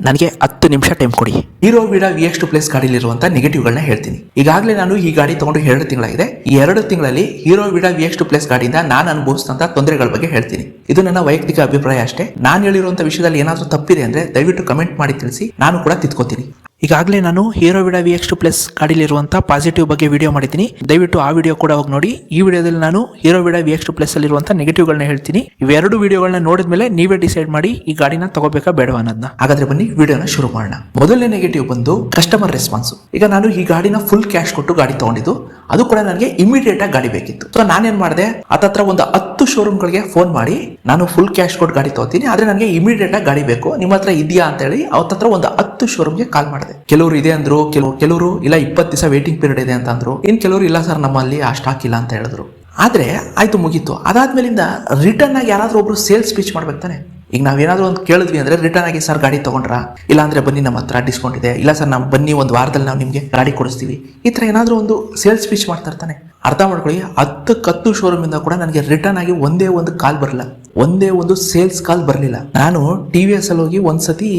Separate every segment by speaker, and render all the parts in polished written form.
Speaker 1: ನನಗೆ 10 ನಿಮಿಷ ಟೈಮ್ ಕೊಡಿ. ಹೀರೋ ವಿಡಾ VX2 ಪ್ಲಸ್ ಗಾಡಿಲಿರುವಂಥ ನೆಗೆಟಿವ್ಗಳನ್ನ ಹೇಳ್ತೀನಿ. ಈಗಾಗಲೇ ನಾನು ಈ ಗಾಡಿ ತಗೊಂಡು 2 ತಿಂಗಳಾಗಿದೆ. ಈ 2 ತಿಂಗಳಲ್ಲಿ ಹೀರೋ ವಿಡಾ VX2 ಪ್ಲಸ್ ಗಾಡಿಯಿಂದ ನಾನು ಅನುಭವಿಸಿದಂಥ ತೊಂದರೆಗಳ ಬಗ್ಗೆ ಹೇಳ್ತೀನಿ. ಇದು ನನ್ನ ವೈಯಕ್ತಿಕ ಅಭಿಪ್ರಾಯ ಅಷ್ಟೇ. ನಾನು ಹೇಳಿರುವಂಥ ವಿಷಯದಲ್ಲಿ ಏನಾದರೂ ತಪ್ಪಿದೆ ಅಂದರೆ ದಯವಿಟ್ಟು ಕಮೆಂಟ್ ಮಾಡಿ ತಿಳಿಸಿ, ನಾನು ಕೂಡ ತಿದ್ಕೋತೀನಿ. ಈಗಾಗಲೇ ನಾನು ಹೀರೋ ವಿಡಾ VX2 ಪ್ಲಸ್ ಗಾಡಿಲಿರುವಂಥ ಪಾಸಿಟಿವ್ ಬಗ್ಗೆ ವಿಡಿಯೋ ಮಾಡಿದ್ದೀನಿ. ದಯವಿಟ್ಟು ಆ ವಿಡಿಯೋ ಕೂಡ ಹೋಗಿ ನೋಡಿ. ಈ ವಿಡಿಯೋದಲ್ಲಿ ನಾನು ಹೀರೋ ವಿಡಾ VX2 ಪ್ಲಸ್ ಅಲ್ಲಿರುವಂಥ ನೆಗೆಟಿವ್ಗಳನ್ನ ಹೇಳ್ತೀನಿ. ಇವೆರಡು ವಿಡಿಯೋಗಳನ್ನ ನೋಡಿದ್ಮೇಲೆ ನೀವೇ ಡಿಸೈಡ್ ಮಾಡಿ ಈ ಗಾಡಿನ ತಗೋಬೇಕಾ ಬೇಡವಾ ಅನ್ನೋದನ್ನ. ಹಾಗಾದ್ರೆ ಬನ್ನಿ ವಿಡಿಯೋನ ಶುರು ಮಾಡೋಣ. ಮೊದಲನೇ ನೆಗೆಟಿವ್ ಬಂದು ಕಸ್ಟಮರ್ ರೆಸ್ಪಾನ್ಸ್. ಈಗ ನಾನು ಈ ಗಾಡಿನ ಫುಲ್ ಕ್ಯಾಶ್ ಕೊಟ್ಟು ಗಾಡಿ ತಗೊಂಡಿದ್ದು, ಅದು ಕೂಡ ನನಗೆ ಇಮಿಡಿಯೇಟ್ ಆಗಿ ಗಾಡಿ ಬೇಕಿತ್ತು. ಸೊ ನಾನೇನ್ ಮಾಡಿದೆ, ಹತ್ತತ್ರ ಒಂದು 10 ಶೋರೂಮ್ಗಳಿಗೆ ಫೋನ್ ಮಾಡಿ ನಾನು ಫುಲ್ ಕ್ಯಾಶ್ ಕೊಟ್ಟು ಗಾಡಿ ತಗೋತೀನಿ, ಆದ್ರೆ ನನಗೆ ಇಮಿಡಿಯೇಟ್ ಆಗಿ ಗಾಡಿ ಬೇಕು, ನಿಮ್ಮ ಹತ್ರ ಇದೆಯಾ ಅಂತ ಹೇಳಿ ಅವತ್ತತ್ರ ಒಂದು 10 ಶೋರೂಮ್ಗೆ ಕಾಲ್ ಮಾಡಿದೆ. ಕೆಲವರು ಇದೆ ಅಂದ್ರು, ಕೆಲವರು ಇಲ್ಲ 20 ದಿವಸ ವೇಟಿಂಗ್ ಪೀರಿಯಡ್ ಇದೆ ಅಂತ ಅಂದ್ರು, ಇನ್ ಕೆಲವರು ಇಲ್ಲ ಸರ್ ನಮ್ಮಲ್ಲಿ ಆ ಸ್ಟಾಕ್ ಇಲ್ಲ ಅಂತ ಹೇಳಿದ್ರು. ಆದ್ರೆ ಆಯ್ತು, ಮುಗೀತು. ಅದಾದ್ಮೇಲಿಂದ ರಿಟರ್ನ್ ಆಗಿ ಯಾರಾದ್ರೂ ಒಬ್ರು ಸೇಲ್ಸ್ ಸ್ಪೀಚ್ ಮಾಡ್ಬೇಕು ತಾನೆ. ಈಗ ನಾವೇನಾದ್ರೂ ಒಂದು ಕೇಳಿದ್ವಿ ಅಂದ್ರೆ ರಿಟರ್ನ್ ಆಗಿ ಸರ್ ಗಾಡಿ ತಗೊಂಡ್ರಾ, ಇಲ್ಲ ಅಂದ್ರೆ ಬನ್ನಿ ನಮ್ಮ ಹತ್ರ ಡಿಸ್ಕೌಂಟ್ ಇದೆ, ಇಲ್ಲ ಸರ್ ನಾವು ಬನ್ನಿ ಒಂದು ವಾರದಲ್ಲಿ ನಾವು ನಿಮ್ಗೆ ಗಾಡಿ ಕೊಡಿಸ್ತೀವಿ, ಈ ತರ ಏನಾದ್ರೂ ಒಂದು ಸೇಲ್ಸ್ ಸ್ಪೀಚ್ ಮಾಡ್ತಾ ಇರ್ತಾನೆ. ಅರ್ಥ ಮಾಡ್ಕೊಳ್ಳಿ, 10 ಶೋರೂಮ್ ಇಂದ ಕೂಡ ನನಗೆ ರಿಟರ್ನ್ ಆಗಿ ಒಂದೇ ಒಂದು ಕಾಲ್ ಬರಲಿಲ್ಲ, ಒಂದೇ ಒಂದು ಸೇಲ್ಸ್ ಕಾಲ್ ಬರಲಿಲ್ಲ. ನಾನು TVS ಅಲ್ಲಿ ಹೋಗಿ ಒಂದ್ಸತಿ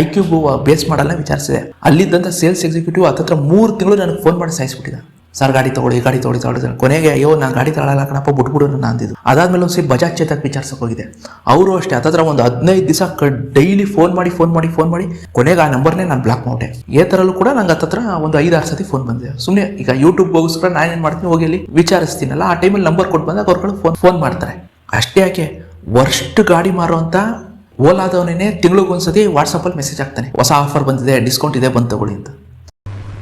Speaker 1: iQube ಬೇಸ್ ಮಾಡಲ್ಲ ವಿಚಾರಿಸಿದೆ. ಅಲ್ಲಿದ್ದಂತ ಸೇಲ್ಸ್ ಎಕ್ಸಿಕ್ಯೂಟಿವ್ ಹತ್ತತ್ರ 3 ತಿಂಗಳು ನನಗೆ ಫೋನ್ ಮಾಡಿ ಸಾಯಿಸ್ಬಿಟ್ಟಿದ್ದ. ಸರ್ ಗಾಡಿ ತಗೊಳ್ಳಿ ಗಾಡಿ ತಗೊಳ್ಳಿ. ಕೊನೆಗೆ ಅಯ್ಯೋ ನಾನು ಗಾಡಿ ತಗೊಳ್ಳಲ್ಲ ಕಣಪ್ಪ, ಬಿಟ್ಬಿಡು ನನ್ನ ಅಂದಿದ್ದು. ಅದಾದ್ಮೇಲೆ ಒಂದ್ಸರಿ ಬಜಾಜ್ ಚೇತಕ್ ವಿಚಾರಿಸಕ್ ಹೋಗಿದೆ. ಅವರು ಅಷ್ಟೇ ಹತ್ತತ್ರ ಒಂದು 15 ದಿವಸ ಡೈಲಿ ಫೋನ್ ಮಾಡಿ ಕೊನೆಗೆ ಆ ನಂಬರ್ನೇ ನಾನು ಬ್ಲಾಕ್ ಮಾಡ್ಬಿಟ್ಟೆ. ಈ ತರಲ್ಲೂ ಕೂಡ ನಂಗೆ ಹತ್ತತ್ರ ಒಂದು 5-6 ಸತಿ ಫೋನ್ ಬಂದಿದೆ. ಸುಮ್ಮನೆ ಈಗ ಯೂಟ್ಯೂಬ್ಗೋಸ್ಕರ ನಾನೇನ್ ಮಾಡ್ತೀನಿ, ಹೋಗಿ ಅಲ್ಲಿ ವಿಚಾರಿಸ್ತೀನಲ್ಲ, ಆ ಟೈಮಲ್ಲಿ ನಂಬರ್ ಕೊಟ್ಟು ಬಂದಾಗ ಅವ್ರುಗಳು ಫೋನ್ ಮಾಡ್ತಾರೆ. ಅಷ್ಟೇ ಯಾಕೆ, ವರ್ಷ ಗಾಡಿ ಮಾರುವಂತ ಓಲಾದವನೇ ತಿಂಗಳಿಗೊಂದ್ಸತಿ ವಾಟ್ಸಪ್ಪಲ್ಲಿ ಮೆಸೇಜ್ ಆಗ್ತಾನೆ, ಹೊಸ ಆಫರ್ ಬಂದಿದೆ, ಡಿಸ್ಕೌಂಟ್ ಇದೆ, ಬಂದು ತಗೊಳ್ಳಿ ಅಂತ.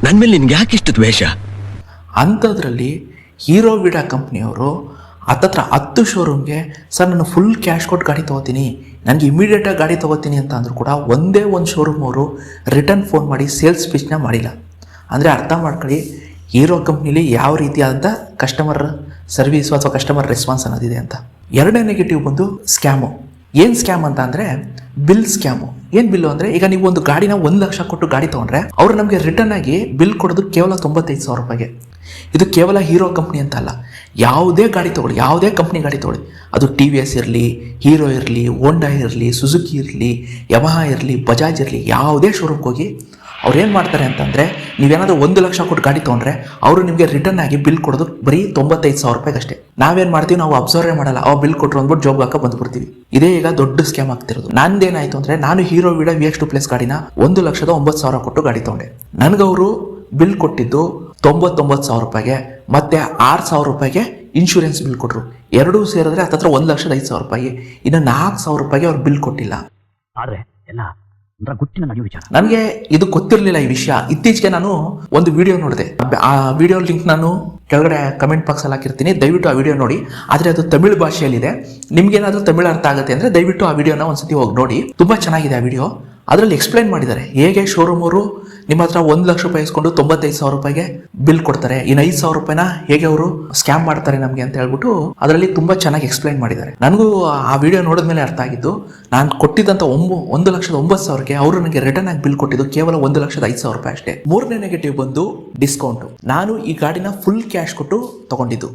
Speaker 2: ನನ್ನ ಮೇಲೆ ನಿನ್ಗೆ ಯಾಕೆ ಇಷ್ಟು ದ್ವೇಷ?
Speaker 1: ಅಂಥದ್ರಲ್ಲಿ ಹೀರೋ ವಿಡಾ ಕಂಪ್ನಿಯವರು ಹತ್ತತ್ರ 10 ಶೋರೂಮ್ಗೆ ಸರ್ ನಾನು ಫುಲ್ ಕ್ಯಾಶ್ ಕೊಟ್ಟು ಗಾಡಿ ತೊಗೋತೀನಿ, ನನಗೆ ಇಮಿಡಿಯೇಟಾಗಿ ಗಾಡಿ ತೊಗೋತೀನಿ ಅಂತ ಅಂದರೂ ಕೂಡ ಒಂದೇ ಒಂದು ಶೋರೂಮ್ ಅವರು ರಿಟರ್ನ್ ಫೋನ್ ಮಾಡಿ ಸೇಲ್ಸ್ ಸ್ಪೀಚ್ನ ಮಾಡಿಲ್ಲ. ಅಂದರೆ ಅರ್ಥ ಮಾಡ್ಕೊಳ್ಳಿ, ಹೀರೋ ಕಂಪ್ನಿಲಿ ಯಾವ ರೀತಿಯಾದಂಥ ಕಸ್ಟಮರ್ ಸರ್ವೀಸು ಅಥವಾ ಕಸ್ಟಮರ್ ರೆಸ್ಪಾನ್ಸ್ ಅನ್ನೋದಿದೆ ಅಂತ. ಎರಡನೇ ನೆಗೆಟಿವ್ ಬಂದು ಸ್ಕ್ಯಾಮು. ಏನು ಸ್ಕ್ಯಾಮ್ ಅಂತ ಅಂದರೆ ಬಿಲ್ ಸ್ಕ್ಯಾಮು. ಏನು ಬಿಲ್ಲು ಅಂದರೆ, ಈಗ ನೀವು ಒಂದು ಗಾಡಿನ 1 ಲಕ್ಷ ಕೊಟ್ಟು ಗಾಡಿ ತೊಗೊಂಡ್ರೆ ಅವರು ನಮಗೆ ರಿಟರ್ನ್ ಆಗಿ ಬಿಲ್ ಕೊಡೋದು ಕೇವಲ 95,000 ರೂಪಾಯಿಗೆ. ಇದು ಕೇವಲ ಹೀರೋ ಕಂಪ್ನಿ ಅಂತ ಅಲ್ಲ, ಯಾವುದೇ ಗಾಡಿ ತೊಗೊಳ್ಳಿ, ಯಾವುದೇ ಕಂಪ್ನಿ ಗಾಡಿ ತೊಗೊಳ್ಳಿ, ಅದು TVS ಇರಲಿ, ಹೀರೋ ಇರಲಿ, ಹೋಂಡಾ ಇರಲಿ, ಸುಜುಕಿ ಇರಲಿ, ಯಮಹಾ ಇರಲಿ, ಬಜಾಜ್ ಇರಲಿ, ಯಾವುದೇ ಶೋರೂಮ್ಗೆ ಹೋಗಿ ಅವ್ರು ಏನು ಮಾಡ್ತಾರೆ ಅಂತಂದರೆ, ನೀವೇನಾದರೂ 1 ಲಕ್ಷ ಕೊಟ್ಟು ಗಾಡಿ ತೊಗೊಂಡ್ರೆ ಅವರು ನಿಮಗೆ ರಿಟರ್ನ್ ಆಗಿ ಬಿಲ್ ಕೊಡೋದು ಬರೀ 95,000 ರೂಪಾಯಿಗೆ ಅಷ್ಟೇ. ನಾವೇನು ಮಾಡ್ತೀವಿ, ನಾವು ಅಬ್ಸರ್ವೇ ಮಾಡಲ್ಲ, ಅವ್ ಬಿಲ್ ಕೊಟ್ಟರು ಅಂದ್ಬಿಟ್ಟು ಜಾಬ್ ಹಾಕ ಬಂದ್ಬಿಡ್ತೀವಿ. ಇದೇ ಈಗ ದೊಡ್ಡ ಸ್ಕ್ಯಾಮ್ ಆಗ್ತಿರೋದು. ನಂದೇನಾಯಿತು ಅಂದರೆ, ನಾನು ಹೀರೋ ವಿಡಾ VX2 ಪ್ಲಸ್ ಗಾಡಿನ 1,09,000 ಕೊಟ್ಟು ಗಾಡಿ ತೊಗೊಂಡೆ. ನನಗವರು ಬಿಲ್ ಕೊಟ್ಟಿದ್ದು 99,000 ರೂಪಾಯಿಗೆ, ಮತ್ತೆ 6,000 ರೂಪಾಯಿಗೆ ಇನ್ಶೂರೆನ್ಸ್ ಬಿಲ್ ಕೊಟ್ಟರು. ಎರಡೂ ಸೇರಿದ್ರೆ ಹತ್ತತ್ರ 1,05,000 ರೂಪಾಯಿ. ಇನ್ನು 4,000 ರೂಪಾಯಿಗೆ ಅವ್ರು ಬಿಲ್ ಕೊಟ್ಟಿಲ್ಲ.
Speaker 2: ಆದ್ರೆ ಎಲ್ಲ ಗುಟ್ಟಿನ ನಡೆಯುವ ವಿಚಾರ.
Speaker 1: ನನಗೆ ಇದು ಗೊತ್ತಿರಲಿಲ್ಲ ಈ ವಿಷಯ. ಇತ್ತೀಚೆಗೆ ನಾನು ಒಂದು ವಿಡಿಯೋ ನೋಡಿದೆ. ಆ ವಿಡಿಯೋ ಲಿಂಕ್ ನಾನು ಕೆಳಗಡೆ ಕಮೆಂಟ್ ಬಾಕ್ಸ್ ಅಲ್ಲಿ ಹಾಕಿರ್ತೀನಿ, ದಯವಿಟ್ಟು ಆ ವಿಡಿಯೋ ನೋಡಿ. ಆದರೆ ಅದು ತಮಿಳು ಭಾಷೆಯಲ್ಲಿದೆ. ನಿಮ್ಗೇನಾದ್ರೂ ತಮಿಳು ಅರ್ಥ ಆಗುತ್ತೆ ಅಂದರೆ ದಯವಿಟ್ಟು ಆ ವಿಡಿಯೋನ ಒಂದ್ಸತಿ ಹೋಗಿ ನೋಡಿ. ತುಂಬ ಚೆನ್ನಾಗಿದೆ ಆ ವಿಡಿಯೋ. ಅದರಲ್ಲಿ ಎಕ್ಸ್ಪ್ಲೈನ್ ಮಾಡಿದ್ದಾರೆ ಹೇಗೆ ಶೋರೂಮ್ ಅವರು ನಿಮ್ಮ ಹತ್ರ 1 ಲಕ್ಷ ರೂಪಾಯಿ ಇಸ್ಕೊಂಡು 95,000 ರೂಪಾಯಿಗೆ ಬಿಲ್ ಕೊಡ್ತಾರೆ, ಇನ್ನು 5,000 ರೂಪಾಯಿನ ಹೇಗೆ ಅವರು ಸ್ಕ್ಯಾಮ್ ಮಾಡ್ತಾರೆ ನಮಗೆ ಅಂತ ಹೇಳ್ಬಿಟ್ಟು ಅದರಲ್ಲಿ ತುಂಬಾ ಚೆನ್ನಾಗಿ ಎಕ್ಸ್ಪ್ಲೈನ್ ಮಾಡಿದ್ದಾರೆ. ನನಗೂ ಆ ವಿಡಿಯೋ ನೋಡಿದ್ಮೇಲೆ ಅರ್ಥ ಆಗಿದ್ದು, ನಾನು ಕೊಟ್ಟಿದ್ದಂಥ 1,09,000ಗೆ ಅವರು ನನಗೆ ರಿಟರ್ನ್ ಆಗಿ ಬಿಲ್ ಕೊಟ್ಟಿದ್ದು ಕೇವಲ 1,05,000 ರೂಪಾಯಿ ಅಷ್ಟೇ. ಮೂರನೇ ನೆಗೆಟಿವ್ ಬಂದು ಡಿಸ್ಕೌಂಟ್. ನಾನು ಈ ಗಾಡಿನ ಫುಲ್ ಕ್ಯಾಶ್ ಕೊಟ್ಟು ತಗೊಂಡಿದ್ದು,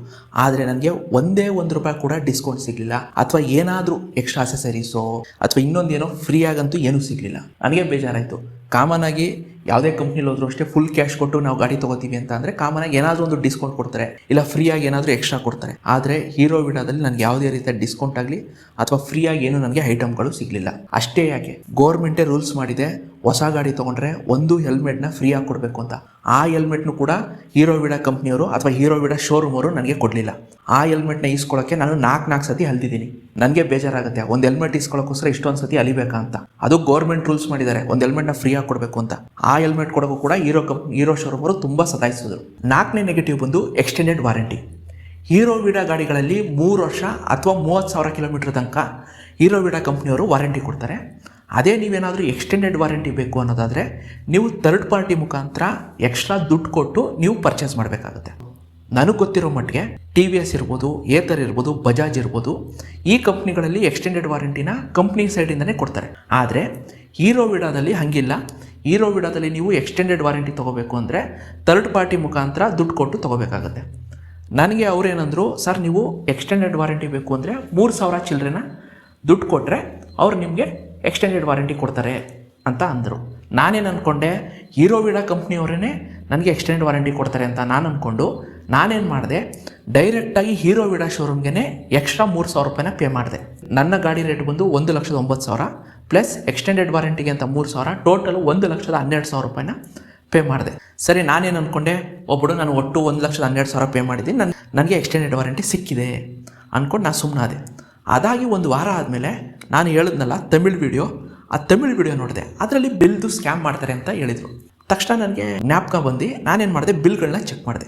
Speaker 1: ಆದರೆ ನನಗೆ ಒಂದೇ ₹1 ಕೂಡ ಡಿಸ್ಕೌಂಟ್ ಸಿಗ್ಲಿಲ್ಲ, ಅಥವಾ ಏನಾದರೂ ಎಕ್ಸ್ಟ್ರಾ ಅಸೆಸರೀಸೋ ಅಥವಾ ಇನ್ನೊಂದೇನೋ ಫ್ರೀ ಆಗಂತೂ ಏನೂ ಸಿಗ್ಲಿಲ್ಲ. ನನಗೆ ಬೇಜಾರಾಯಿತು. ಕಾಮನ್ ಆಗಿ ಯಾವುದೇ ಕಂಪ್ನಿಲಿ ಹೋದ್ರು ಅಷ್ಟೇ, ಫುಲ್ ಕ್ಯಾಶ್ ಕೊಟ್ಟು ನಾವು ಗಾಡಿ ತಗೋತೀವಿ ಅಂತ ಅಂದರೆ ಕಾಮನ್ ಆಗಿ ಏನಾದರೂ ಒಂದು ಡಿಸ್ಕೌಂಟ್ ಕೊಡ್ತಾರೆ, ಇಲ್ಲ ಫ್ರೀ ಆಗಿ ಏನಾದರೂ ಎಕ್ಸ್ಟ್ರಾ ಕೊಡ್ತಾರೆ. ಆದರೆ ಹೀರೋ ವಿಡಾದಲ್ಲಿ ನನಗೆ ಯಾವುದೇ ರೀತಿಯ ಡಿಸ್ಕೌಂಟ್ ಆಗಲಿ ಅಥವಾ ಫ್ರೀ ಆಗಿ ಏನು ನನಗೆ ಐಟಮ್ಗಳು ಸಿಗಲಿಲ್ಲ. ಅಷ್ಟೇ ಯಾಕೆ, ಗೌರ್ಮೆಂಟೇ ರೂಲ್ಸ್ ಮಾಡಿದೆ, ಹೊಸ ಗಾಡಿ ತೊಗೊಂಡ್ರೆ ಒಂದು ಹೆಲ್ಮೆಟ್ನ ಫ್ರೀ ಆಗಿ ಕೊಡಬೇಕು ಅಂತ. ಆ ಹೆಲ್ಮೆಟ್ನು ಕೂಡ ಹೀರೋ ವಿಡಾ ಕಂಪ್ನಿಯವರು ಅಥವಾ ಹೀರೋ ವಿಡಾ ಶೋರೂಮ್ ಅವರು ನನಗೆ ಕೊಡಲಿಲ್ಲ. ಆ ಹೆಲ್ಮೆಟ್ನ ಈಸ್ಕೊಳ್ಳೋಕ್ಕೆ ನಾನು 4 ಸತಿ ಅಲ್ದಿದ್ದೀನಿ. ನನಗೆ ಬೇಜಾರಾಗುತ್ತೆ, ಒಂದು ಹೆಲ್ಮೆಟ್ ಈಸ್ಕೊಳ್ಳೋಕ್ಕೋಸ್ಕರ ಇಷ್ಟೊಂದು ಸತಿ ಅಲಿಬೇಕಾ ಅಂತ. ಅದು ಗೌರ್ಮೆಂಟ್ ರೂಲ್ಸ್ ಮಾಡಿದ್ದಾರೆ, ಒಂದು ಹೆಲ್ಮೆಟ್ನ ಫ್ರೀ ಆಗಿ ಕೊಡಬೇಕು ಅಂತ. ಆ ಹೆಲ್ಮೆಟ್ ಕೊಡೋಕ್ಕೂ ಕೂಡ ಹೀರೋ ಶೋರೂಮ್ ಅವರು ತುಂಬ ಸತಾಯಿಸಿದ್ರು. 4ನೇ ನೆಗೆಟಿವ್ ಬಂದು ಎಕ್ಸ್ಟೆಂಡೆಡ್ ವಾರಂಟಿ. ಹೀರೋ ವಿಡಾ ಗಾಡಿಗಳಲ್ಲಿ 3 ವರ್ಷ ಅಥವಾ 30,000 ಕಿಲೋಮೀಟರ್ ತನಕ ಹೀರೋ ವಿಡಾ ಕಂಪ್ನಿಯವರು ವಾರಂಟಿ ಕೊಡ್ತಾರೆ. ಅದೇ ನೀವೇನಾದರೂ ಎಕ್ಸ್ಟೆಂಡೆಡ್ ವಾರಂಟಿ ಬೇಕು ಅನ್ನೋದಾದರೆ ನೀವು ಥರ್ಡ್ ಪಾರ್ಟಿ ಮುಖಾಂತರ ಎಕ್ಸ್ಟ್ರಾ ದುಡ್ಡು ಕೊಟ್ಟು ನೀವು ಪರ್ಚೇಸ್ ಮಾಡಬೇಕಾಗುತ್ತೆ. ನನಗೆ ಗೊತ್ತಿರೋ ಮಟ್ಟಿಗೆ TVS ಇರ್ಬೋದು, ಏತರ್ ಇರ್ಬೋದು, ಬಜಾಜ್ ಇರ್ಬೋದು, ಈ ಕಂಪ್ನಿಗಳಲ್ಲಿ ಎಕ್ಸ್ಟೆಂಡೆಡ್ ವಾರಂಟಿನ ಕಂಪ್ನಿ ಸೈಡಿಂದನೇ ಕೊಡ್ತಾರೆ. ಆದರೆ ಹೀರೋ ವಿಡಾದಲ್ಲಿ ಹಾಗಿಲ್ಲ. ಹೀರೋ ವಿಡಾದಲ್ಲಿ ನೀವು ಎಕ್ಸ್ಟೆಂಡೆಡ್ ವಾರಂಟಿ ತೊಗೋಬೇಕು ಅಂದರೆ ಥರ್ಡ್ ಪಾರ್ಟಿ ಮುಖಾಂತರ ದುಡ್ಡು ಕೊಟ್ಟು ತೊಗೋಬೇಕಾಗುತ್ತೆ. ನನಗೆ ಅವರೇನಂದ್ರು, ಸರ್ ನೀವು ಎಕ್ಸ್ಟೆಂಡೆಡ್ ವಾರಂಟಿ ಬೇಕು ಅಂದರೆ 3,000 ಚಿಲ್ಲರೆನ ದುಡ್ಡು ಕೊಟ್ಟರೆ ಅವ್ರು ನಿಮಗೆ ಎಕ್ಸ್ಟೆಂಡೆಡ್ ವಾರಂಟಿ ಕೊಡ್ತಾರೆ ಅಂತ ಅಂದರು. ನಾನೇನು ಅಂದ್ಕೊಂಡೆ, ಹೀರೋ ವಿಡಾ ಕಂಪ್ನಿಯವರೇ ನನಗೆ ಎಕ್ಸ್ಟೆಂಡ್ ವಾರಂಟಿ ಕೊಡ್ತಾರೆ ಅಂತ ನಾನು ಅಂದ್ಕೊಂಡು ನಾನೇನು ಮಾಡಿದೆ, ಡೈರೆಕ್ಟಾಗಿ ಹೀರೋ ವಿಡಾ ಶೋರೂಮ್ಗೆ ಎಕ್ಸ್ಟ್ರಾ 3,000 ರೂಪಾಯಿನ ಪೇ ಮಾಡಿದೆ. ನನ್ನ ಗಾಡಿ ರೇಟ್ ಬಂದು 1,09,000 ಪ್ಲಸ್ ಎಕ್ಸ್ಟೆಂಡೆಡ್ ವಾರಂಟಿಗೆ ಅಂತ 3,000, ಟೋಟಲು 1,12,000 ರೂಪಾಯಿನ ಪೇ ಮಾಡಿದೆ. ಸರಿ, ನಾನೇನು ಅಂದ್ಕೊಂಡೆ, ಒಬ್ಬಡು ನಾನು ಒಟ್ಟು 1,12,000 ಪೇ ಮಾಡಿದ್ದೀನಿ, ನನಗೆ ಎಕ್ಸ್ಟೆಂಡೆಡ್ ವಾರಂಟಿ ಸಿಕ್ಕಿದೆ ಅಂದ್ಕೊಂಡು ನಾನು ಸುಮ್ಮನಾದೆ. ಅದಾಗಿ ಒಂದು ವಾರ ಆದಮೇಲೆ ನಾನು ಹೇಳಿದ್ನಲ್ಲ ತಮಿಳ್ ವಿಡಿಯೋ, ಆ ತಮಿಳ್ ವಿಡಿಯೋ ನೋಡಿದೆ. ಅದರಲ್ಲಿ ಬಿಲ್ದು ಸ್ಕ್ಯಾಮ್ ಮಾಡ್ತಾರೆ ಅಂತ ಹೇಳಿದರು. ತಕ್ಷಣ ನನಗೆ ಜ್ಞಾಪಕ ಬಂದು ನಾನೇನು ಮಾಡಿದೆ, ಬಿಲ್ಗಳನ್ನ ಚೆಕ್ ಮಾಡಿದೆ.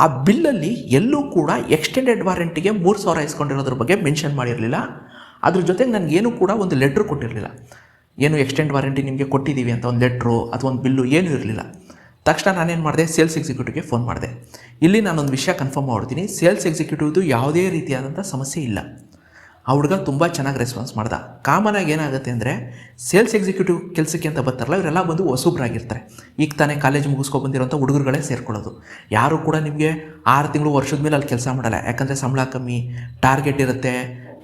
Speaker 1: ಆ ಬಿಲ್ಲಲ್ಲಿ ಎಲ್ಲೂ ಕೂಡ ಎಕ್ಸ್ಟೆಂಡೆಡ್ ವಾರಂಟಿಗೆ 3,000 ಇಸ್ಕೊಂಡಿರೋದ್ರ ಬಗ್ಗೆ ಮೆನ್ಷನ್ ಮಾಡಿರಲಿಲ್ಲ. ಅದ್ರ ಜೊತೆಗೆ ನನಗೇನು ಕೂಡ ಒಂದು ಲೆಟ್ರ್ ಕೊಟ್ಟಿರಲಿಲ್ಲ, ಏನು ಎಕ್ಸ್ಟೆಂಡ್ ವಾರಂಟಿ ನಿಮಗೆ ಕೊಟ್ಟಿದ್ದೀವಿ ಅಂತ ಒಂದು ಲೆಟ್ರು ಅಥವಾ ಒಂದು ಬಿಲ್ಲು ಏನೂ ಇರಲಿಲ್ಲ. ತಕ್ಷಣ ನಾನೇನು ಮಾಡಿದೆ, ಸೇಲ್ಸ್ ಎಕ್ಸಿಕ್ಯೂಟಿವ್ಗೆ ಫೋನ್ ಮಾಡಿದೆ. ಇಲ್ಲಿ ನಾನೊಂದು ವಿಷಯ ಕನ್ಫರ್ಮ್ ಮಾಡ್ತೀನಿ, ಸೇಲ್ಸ್ ಎಕ್ಸಿಕ್ಯೂಟಿವ್ದು ಯಾವುದೇ ರೀತಿಯಾದಂಥ ಸಮಸ್ಯೆ ಇಲ್ಲ. ಆ ಹುಡುಗ ತುಂಬ ಚೆನ್ನಾಗಿ ರೆಸ್ಪಾನ್ಸ್ ಮಾಡ್ದ. ಕಾಮನಾಗಿ ಏನಾಗುತ್ತೆ ಅಂದರೆ, ಸೇಲ್ಸ್ ಎಕ್ಸಿಕ್ಯೂಟಿವ್ ಕೆಲಸಕ್ಕೆ ಅಂತ ಬರ್ತಾರಲ್ಲ, ಇವರೆಲ್ಲ ಬಂದು ಹೊಸಬ್ರಾಗಿರ್ತಾರೆ. ಈಗ ತಾನೇ ಕಾಲೇಜ್ ಮುಗಿಸ್ಕೊಬಂದಿರೋಂಥ ಹುಡುಗರುಗಳೇ ಸೇರ್ಕೊಳ್ಳೋದು. ಯಾರು ಕೂಡ ನಿಮಗೆ 6 ತಿಂಗಳು ವರ್ಷದ ಮೇಲೆ ಅಲ್ಲಿ ಕೆಲಸ ಮಾಡಲ್ಲ. ಯಾಕಂದರೆ ಸಂಬಳ ಕಮ್ಮಿ, ಟಾರ್ಗೆಟ್ ಇರುತ್ತೆ,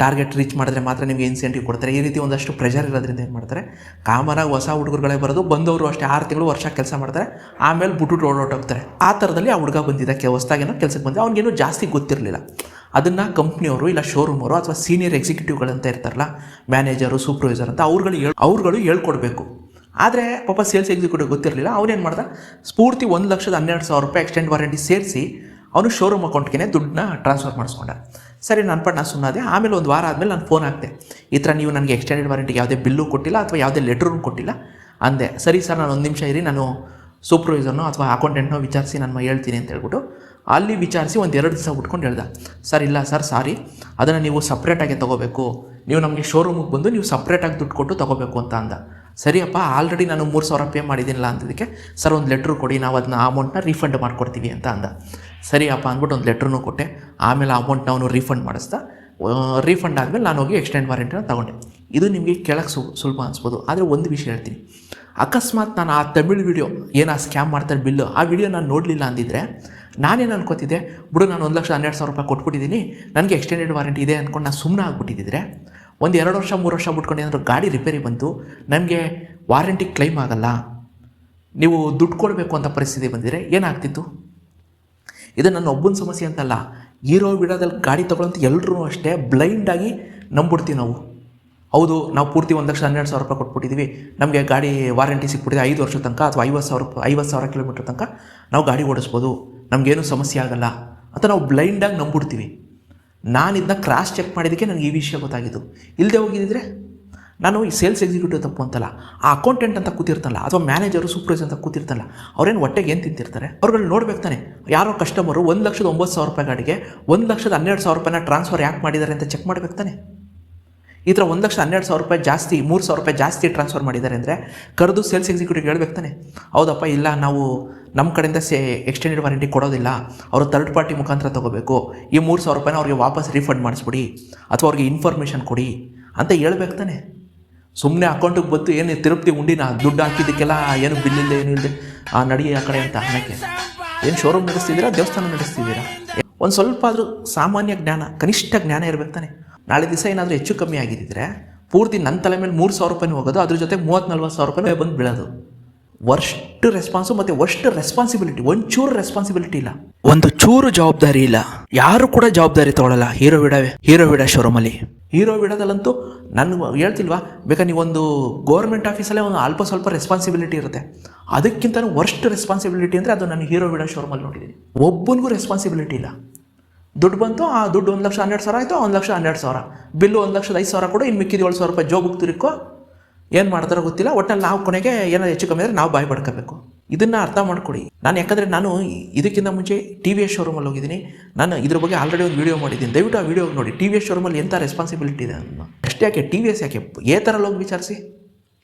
Speaker 1: ಟಾರ್ಗೆಟ್ ರೀಚ್ ಮಾಡಿದ್ರೆ ಮಾತ್ರ ನಿಮಗೆ ಇನ್ಸೆಂಟಿವ್ ಕೊಡ್ತಾರೆ. ಈ ರೀತಿ ಒಂದಷ್ಟು ಪ್ರೆಷರ್ ಇರೋದ್ರಿಂದ ಏನು ಮಾಡ್ತಾರೆ, ಕಾಮನಾಗಿ ಹೊಸ ಹುಡುಗರುಗಳೇ ಬರೋದು. ಬಂದವರು ಅಷ್ಟೇ 6 ತಿಂಗಳು ವರ್ಷ ಕೆಲಸ ಮಾಡ್ತಾರೆ, ಆಮೇಲೆ ಬಿಟ್ಟು ಓಡೋಟೋಗ್ತಾರೆ. ಆ ಥರದಲ್ಲಿ ಆ ಹುಡುಗ ಬಂದಿದ್ದಕ್ಕೆ ಹೊಸದಾಗೇನೋ ಕೆಲಸಕ್ಕೆ ಬಂದಿದೆ. ಅವ್ನಿಗೇನು ಜಾಸ್ತಿ ಗೊತ್ತಿರಲಿಲ್ಲ. ಅದನ್ನು ಕಂಪ್ನಿಯವರು ಇಲ್ಲ ಶೋರೂಮವರು ಅಥವಾ ಸೀನಿಯರ್ ಎಕ್ಸಿಕ್ಯೂಟಿವ್ಗಳಂತ ಇರ್ತಾರಲ್ಲ, ಮ್ಯಾನೇಜರು, ಸೂಪರ್ವೈಸರ್ ಅಂತ ಅವ್ರುಗಳು ಹೇಳ್ಕೊಡ್ಬೇಕು. ಆದರೆ ಪಾಪ ಸೇಲ್ಸ್ ಎಕ್ಸಿಕ್ಯೂಟಿವ್ ಗೊತ್ತಿರಲಿಲ್ಲ. ಅವನೇನು ಮಾಡ್ದ, ಸ್ಫೂರ್ತಿ 1,12,000 ರೂಪಾಯಿ ಎಕ್ಸ್ಟೆಂಡ್ ವಾರಂಟಿ ಸೇರಿಸಿ ಅವನು ಶೋರೂಮ್ ಅಕೌಂಟ್ಗೆ ದುಡ್ಡನ್ನ ಟ್ರಾನ್ಸ್ಫರ್ ಮಾಡಿಸ್ಕೊಂಡ. ಸರಿ, ನನ್ನ ಪಟ್ಟು ನಾನು ಸುಮ್ಮನಾದೆ. ಆಮೇಲೆ ಒಂದು ವಾರ ಆದಮೇಲೆ ನಾನು ಫೋನ್ ಹಾಕ್ತೆ, ಈ ಥರ ನೀವು ನನಗೆ ಎಕ್ಸ್ಟೆಂಡೆಡ್ ವಾರಂಟಿಗೆ ಯಾವುದೇ ಬಿಲ್ಲು ಕೊಟ್ಟಿಲ್ಲ ಅಥವಾ ಯಾವುದೇ ಲೆಟ್ರೂ ಕೊಟ್ಟಿಲ್ಲ ಅಂದೆ. ಸರಿ ಸರ್, ನಾನು 1 ನಿಮಿಷ ಇರಿ, ನಾನು ಸೂಪರ್ವೈಸರ್ನೋ ಅಥವಾ ಅಕೌಂಟೆಂಟ್ನೋ ವಿಚಾರಿಸಿ ನಾನು ಹೇಳ್ತೀನಿ ಅಂತ ಹೇಳ್ಬಿಟ್ಟು ಅಲ್ಲಿ ವಿಚಾರಿಸಿ 1-2 ದಿವಸ ಬಿಟ್ಕೊಂಡು ಹೇಳ್ದ. ಸರ್, ಇಲ್ಲ ಸರ್, ಸಾರಿ, ಅದನ್ನು ನೀವು ಸಪ್ರೇಟಾಗಿ ತೊಗೋಬೇಕು, ನೀವು ನಮಗೆ ಶೋರೂಮಿಗೆ ಬಂದು ನೀವು ಸಪ್ರೇಟಾಗಿ ದುಡ್ಡು ಕೊಟ್ಟು ತೊಗೋಬೇಕು ಅಂತ ಅಂದ. ಸರಿಯಪ್ಪ, ಆಲ್ರೆಡಿ ನಾನು 3,000 ಪೇ ಮಾಡಿದ್ದೀನಿಲ್ಲ ಅಂತಿದ್ದಕ್ಕೆ, ಸರ್ ಒಂದು ಲೆಟ್ರು ಕೊಡಿ, ನಾವು ಅದನ್ನ ಅಮೌಂಟ್ನ ರೀಫಂಡ್ ಮಾಡ್ಕೊಡ್ತೀವಿ ಅಂತ ಅಂದ. ಸರಿಯಪ್ಪ ಅಂದ್ಬಿಟ್ಟು ಒಂದು ಲೆಟ್ರೂ ಕೊಟ್ಟೆ. ಆಮೇಲೆ ಅಮೌಂಟ್ನ ಅವನು ರೀಫಂಡ್ ಮಾಡಿಸ್ದ. ರೀಫಂಡ್ ಆದಮೇಲೆ ನಾನು ಹೋಗಿ ಎಕ್ಸ್ಟೆಂಡ್ ವಾರಂಟಿನ ತೊಗೊಂಡೆ. ಇದು ನಿಮಗೆ ಕೇಳೋಕ್ಕೆ ಸುಲಭ ಅನಿಸ್ಬೋದು, ಆದರೆ ಒಂದು ವಿಷಯ ಹೇಳ್ತೀನಿ. ಅಕಸ್ಮಾತ್ ನಾನು ಆ ತಮಿಳ್ ವಿಡಿಯೋ ಏನು ಸ್ಕ್ಯಾಮ್ ಮಾಡ್ತಾರೆ ಬಿಲ್ಲು, ಆ ವಿಡಿಯೋ ನಾನು ನೋಡಲಿಲ್ಲ ಅಂದಿದ್ರೆ ನಾನೇನು ಅನ್ಕೋತಿದ್ದೆ, ಬಿಡು ನಾನು 1,12,000 ರೂಪಾಯಿ ಕೊಟ್ಬಿಟ್ಟಿದ್ದೀನಿ, ನನಗೆ ಎಕ್ಸ್ಟೆಂಡೆಡ್ ವಾರಂಟಿ ಇದೆ ಅಂದ್ಕೊಂಡು ನಾನು ಸುಮ್ಮನೆ ಆಗ್ಬಿಟ್ಟಿದ್ದಿದ್ರೆ 1-2 ವರ್ಷ 3 ವರ್ಷ ಬಿಟ್ಕೊಂಡು ಏನಾದರೂ ಗಾಡಿ ರಿಪೇರಿ ಬಂತು, ನಮಗೆ ವಾರಂಟಿ ಕ್ಲೈಮ್ ಆಗಲ್ಲ, ನೀವು ದುಡ್ಡು ಕೊಡಬೇಕು ಅಂತ ಪರಿಸ್ಥಿತಿ ಬಂದಿದ್ರೆ ಏನಾಗ್ತಿತ್ತು? ಇದು ನನ್ನ ಒಬ್ಬನ ಸಮಸ್ಯೆ ಅಂತಲ್ಲ, ಹೀರೋ ವಿಡಾದಲ್ಲಿ ಗಾಡಿ ತೊಗೊಳ್ಳೋಂಥ ಎಲ್ಲರೂ ಅಷ್ಟೇ ಬ್ಲೈಂಡಾಗಿ ನಂಬಿಡ್ತೀವಿ ನಾವು. ಹೌದು, ನಾವು ಪೂರ್ತಿ 1,12,000 ರೂಪಾಯಿ ಕೊಟ್ಬಿಟ್ಟಿದ್ದೀವಿ, ನಮಗೆ ಗಾಡಿ ವಾರಂಟಿ ಸಿಕ್ಬಿಟ್ಟಿದೆ 5 ವರ್ಷದ ತನಕ ಅಥವಾ 50,000 ಕಿಲೋಮೀಟ್ರ್ ತನಕ ನಾವು ಗಾಡಿ ಓಡಿಸ್ಬೋದು, ನಮಗೇನು ಸಮಸ್ಯೆ ಆಗಲ್ಲ ಅಂತ ನಾವು ಬ್ಲೈಂಡಾಗಿ ನಂಬಿಡ್ತೀವಿ. ನಾನು ಇದನ್ನ ಕ್ರಾಸ್ ಚೆಕ್ ಮಾಡಿದ್ದಕ್ಕೆ ನನಗೆ ಈ ವಿಷಯ ಗೊತ್ತಾಗಿದ್ದು. ಇಲ್ಲದೆ ಹೋಗಿದ್ದಿದ್ರೆ ನಾನು ಈ ಸೇಲ್ಸ್ ಎಕ್ಸಿಕ್ಯೂಟಿವ್ ತಪ್ಪು ಅಂತಲ್ಲ, ಆ ಅಕೌಂಟೆಂಟ್ ಅಂತ ಕೂತಿರ್ತಲ್ಲ ಅಥವಾ ಮ್ಯಾನೇಜರು, ಸೂಪರ್ವೈಸರ್ ಅಂತ ಕೂತಿರ್ತಲ್ಲ, ಅವ್ರೇನು ಹೊಟ್ಟೆಗೆ ಏನು ತಿಂತಿರ್ತಾರೆ? ಅವ್ರುಗಳು ನೋಡ್ಬೇಕು ತಾನೆ. ಯಾರೋ ಕಸ್ಟಮರು 1,09,000 ರೂಪಾಯಿ ಗಾಡಿಗೆ 1,12,000 ರೂಪಾಯಿನ ಟ್ರಾನ್ಸ್ಫರ್ ಯಾಕೆ ಮಾಡಿದ್ದಾರೆ ಅಂತ ಚೆಕ್ ಮಾಡ್ಬೇಕು ತಾನೆ. ಈ ಥರ 1,12,000 ರೂಪಾಯಿ ಜಾಸ್ತಿ, 3,000 ರೂಪಾಯಿ ಜಾಸ್ತಿ ಟ್ರಾನ್ಸ್ಫರ್ ಮಾಡಿದ್ದಾರೆ ಅಂದರೆ ಕರೆದು ಸೇಲ್ಸ್ ಎಕ್ಸಿಕ್ಯೂಟಿವ್ ಹೇಳ್ಬೇಕು ತಾನೆ, ಹೌದಪ್ಪ ಇಲ್ಲ ನಾವು ನಮ್ಮ ಕಡೆಯಿಂದ ಎಕ್ಸ್ಟೆಂಡೆಡ್ ವಾರಂಟಿ ಕೊಡೋದಿಲ್ಲ, ಅವರು ಥರ್ಡ್ ಪಾರ್ಟಿ ಮುಖಾಂತರ ತೊಗೋಬೇಕು, ಈ 3,000 ರೂಪಾಯಿನ ಅವ್ರಿಗೆ ವಾಪಸ್ ರೀಫಂಡ್ ಮಾಡಿಸ್ಬಿಡಿ ಅಥವಾ ಅವ್ರಿಗೆ ಇನ್ಫಾರ್ಮೇಷನ್ ಕೊಡಿ ಅಂತ ಹೇಳ್ಬೇಕು ತಾನೆ. ಸುಮ್ಮನೆ ಅಕೌಂಟಿಗೆ ಬಂದು ಏನು ತಿರುಪ್ತಿ ಉಂಡಿನ ದುಡ್ಡು ಹಾಕಿದ್ದಕ್ಕೆಲ್ಲ ಏನು ಬಿಲ್ ಇಲ್ಲದೆ ಏನು ಇಲ್ಲದೆ ನಡಿ ಆ ಕಡೆ ಅಂತ ಹಣಕ್ಕೆ ಏನು ಶೋರೂಮ್ ನಡೆಸ್ತಿದ್ದೀರಾ, ದೇವಸ್ಥಾನ ನಡೆಸ್ತಿದ್ದೀರಾ? ಒಂದು ಸ್ವಲ್ಪ ಆದರೂ ಸಾಮಾನ್ಯ ಜ್ಞಾನ, ಕನಿಷ್ಠ ಜ್ಞಾನ ಇರಬೇಕು ತಾನೆ. ನಾಳೆ ದಿವಸ ಏನಾದರೂ ಹೆಚ್ಚು ಕಮ್ಮಿ ಆಗಿದ್ದಿದ್ರೆ ಪೂರ್ತಿ ನನ್ನ ತಲೆ ಮೇಲೆ 3,000 ರೂಪಾಯಿ ಹೋಗೋದು, ಅದ್ರ ಜೊತೆ 30,000-40,000 ರೂಪಾಯಿ ಬಂದು ಬೀಳೋದು. ವರ್ಸ್ಟ್ ರೆಸ್ಪಾನ್ಸು ಮತ್ತು ವರ್ಸ್ಟ್ ರೆಸ್ಪಾನ್ಸಿಬಿಲಿಟಿ, ಒಂಚೂರು ರೆಸ್ಪಾನ್ಸಿಬಿಲಿಟಿ ಇಲ್ಲ, ಒಂದು ಚೂರು ಜವಾಬ್ದಾರಿ ಇಲ್ಲ. ಯಾರು ಕೂಡ ಜವಾಬ್ದಾರಿ ತೊಗೊಳ್ಳಲ್ಲ ಹೀರೋ ವಿಡಾ ಶೋರೂಮಲ್ಲಿ. ಹೀರೋ ವಿಡಾದಲ್ಲಂತೂ ನನಗೆ ಹೇಳ್ತಿಲ್ವಾ, ಬೇಕಾದ್ರೆ ನೀವೊಂದು ಗೌರ್ಮೆಂಟ್ ಆಫೀಸಲ್ಲೇ ಒಂದು ಅಲ್ಪ ಸ್ವಲ್ಪ ರೆಸ್ಪಾನ್ಸಿಬಿಲಿಟಿ ಇರುತ್ತೆ, ಅದಕ್ಕಿಂತ ವರ್ಸ್ಟ್ ರೆಸ್ಪಾನ್ಸಿಬಿಲಿಟಿ ಅಂದರೆ ಅದು ನಾನು ಹೀರೋ ವಿಡಾ ಶೋರೂಮಲ್ಲಿ ನೋಡಿದ್ದೀನಿ. ಒಬ್ಬನಿಗೂ ರೆಸ್ಪಾನ್ಸಿಬಿಲಿಟಿ ಇಲ್ಲ. ದುಡ್ಡು ಬಂತು, ಆ ದುಡ್ಡು 1,12,000 ಆಯಿತು, 1,12,000 ಬಿಲ್ಲು 1,05,000 ಕೂಡ, ಇನ್ನು ಮಿಕ್ಕಿದ 7,000 ರೂಪಾಯಿ ಜೋಬಿಗೆ ತಿರುಕೋ ಏನು ಮಾಡ್ತಾರೋ ಗೊತ್ತಿಲ್ಲ. ಒಟ್ಟಲ್ಲಿ ನಾವು ಕೊನೆಗೆ ಏನಾದ್ರು ಹೆಚ್ಚು ಕಮ್ಮಿ ಅಂದರೆ ನಾವು ಬಾಯಿ ಪಡ್ಕೋಬೇಕು. ಇದನ್ನು ಅರ್ಥ ಮಾಡ್ಕೊಡಿ. ಯಾಕಂದರೆ ನಾನು ಇದಕ್ಕಿಂತ ಮುಂಚೆ TVS ಶೋರೂಮಲ್ಲಿ ಹೋಗಿದ್ದೀನಿ, ನಾನು ಇದ್ರ ಬಗ್ಗೆ ಆಲ್ರೆಡಿ ಒಂದು ವೀಡಿಯೋ ಮಾಡಿದ್ದೀನಿ, ದಯವಿಟ್ಟು ಆ ವೀಡಿಯೋ ನೋಡಿ. TVS ಶೋರೂಮಲ್ಲಿ ಎಂಥ ರೆಸ್ಪಾನ್ಸಿಬಿಲಿಟಿ ಇದೆ ಅನ್ನೋ ಅಷ್ಟೇ. ಯಾಕೆ TVS ಯಾಕೆ ಥರಲ್ಲಿ ಹೋಗಿ ವಿಚಾರಿಸಿ,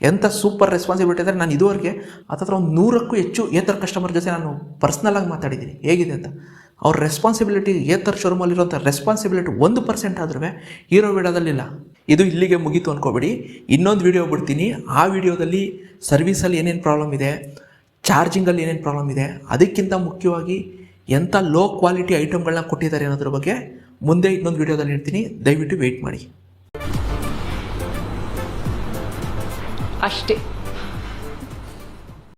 Speaker 1: ಎಂಥ ಸೂಪರ್ ರೆಸ್ಪಾನ್ಸಿಬಿಲಿಟಿ ಅಂದರೆ ನಾನು ಇದುವರೆಗೆ ಹತ್ತತ್ರ ಒಂದು 100ಕ್ಕೂ ಹೆಚ್ಚು ಏತರ ಕಸ್ಟಮರ್ ಜೊತೆ ನಾನು ಪರ್ಸ್ನಲಾಗಿ ಮಾತಾಡಿದ್ದೀನಿ ಹೇಗಿದೆ ಅಂತ. ಅವ್ರ ರೆಸ್ಪಾನ್ಸಿಬಿಲಿಟಿ, ಏತರ ಶೋರೂಮಲ್ಲಿರುವಂಥ ರೆಸ್ಪಾನ್ಸಿಬಿಲಿಟಿ 1% ಆದ್ರೂ ಹೀರೋ ವಿಡಾದಲ್ಲಿಲ್ಲ. ಇದು ಇಲ್ಲಿಗೆ ಮುಗೀತು ಅಂದ್ಕೋಬೇಡಿ, ಇನ್ನೊಂದು ವೀಡಿಯೋ ಬಿಡ್ತೀನಿ. ಆ ವಿಡಿಯೋದಲ್ಲಿ ಸರ್ವಿಸಲ್ಲಿ ಏನೇನು ಪ್ರಾಬ್ಲಮ್ ಇದೆ, ಚಾರ್ಜಿಂಗಲ್ಲಿ ಏನೇನು ಪ್ರಾಬ್ಲಮ್ ಇದೆ, ಅದಕ್ಕಿಂತ ಮುಖ್ಯವಾಗಿ ಎಂಥ ಲೋ ಕ್ವಾಲಿಟಿ ಐಟಮ್ಗಳನ್ನ ಕೊಟ್ಟಿದ್ದಾರೆ ಅನ್ನೋದ್ರ ಬಗ್ಗೆ ಮುಂದೆ ಇನ್ನೊಂದು ವೀಡಿಯೋದಲ್ಲಿ ಹೇಳ್ತೀನಿ, ದಯವಿಟ್ಟು ವೆಯ್ಟ್ ಮಾಡಿ.
Speaker 3: ಅಷ್ಟೇ.